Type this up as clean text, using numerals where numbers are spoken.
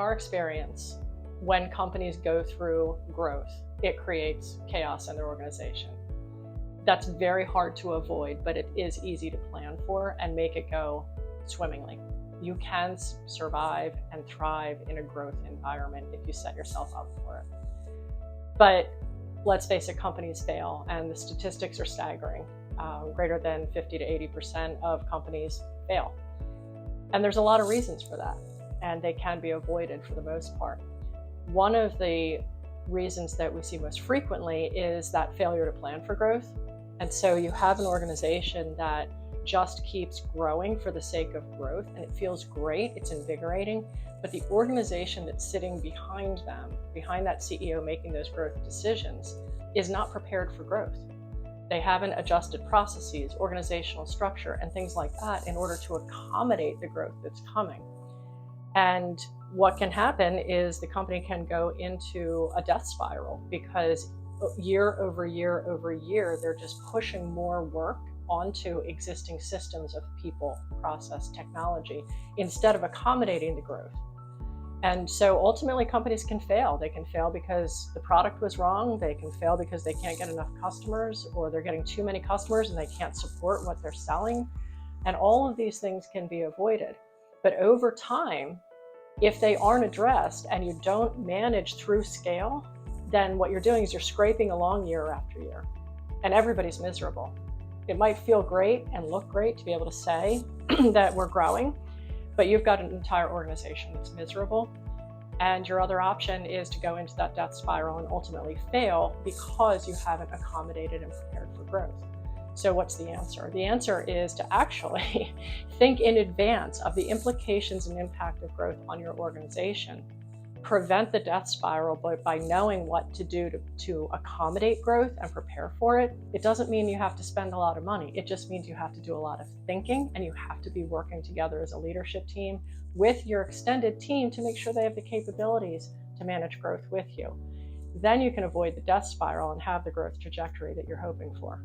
our experience, when companies go through growth, it creates chaos in their organization. That's very hard to avoid, but it is easy to plan for and make it go swimmingly. You can survive and thrive in a growth environment if you set yourself up for it. But let's face it, companies fail, and the statistics are staggering. Greater than 50 to 80% of companies fail. And there's a lot of reasons for that, and they can be avoided for the most part. One of the reasons that we see most frequently is that failure to plan for growth. And so you have an organization that just keeps growing for the sake of growth, and it feels great, it's invigorating, but the organization that's sitting behind them, behind that CEO making those growth decisions, is not prepared for growth. They haven't adjusted processes, organizational structure, and things like that in order to accommodate the growth that's coming. And what can happen is the company can go into a death spiral because year over year over year, they're just pushing more work onto existing systems of people, process, technology, instead of accommodating the growth. And so ultimately companies can fail. They can fail because the product was wrong. They can fail because they can't get enough customers, or they're getting too many customers and they can't support what they're selling. And all of these things can be avoided. But over time, if they aren't addressed and you don't manage through scale, then what you're doing is you're scraping along year after year, and everybody's miserable. It might feel great and look great to be able to say that we're growing, but you've got an entire organization that's miserable. And your other option is to go into that death spiral and ultimately fail because you haven't accommodated and prepared for growth. So what's the answer? The answer is to actually think in advance of the implications and impact of growth on your organization. Prevent the death spiral by knowing what to do to accommodate growth and prepare for it. It doesn't mean you have to spend a lot of money. It just means you have to do a lot of thinking, and you have to be working together as a leadership team with your extended team to make sure they have the capabilities to manage growth with you. Then you can avoid the death spiral and have the growth trajectory that you're hoping for.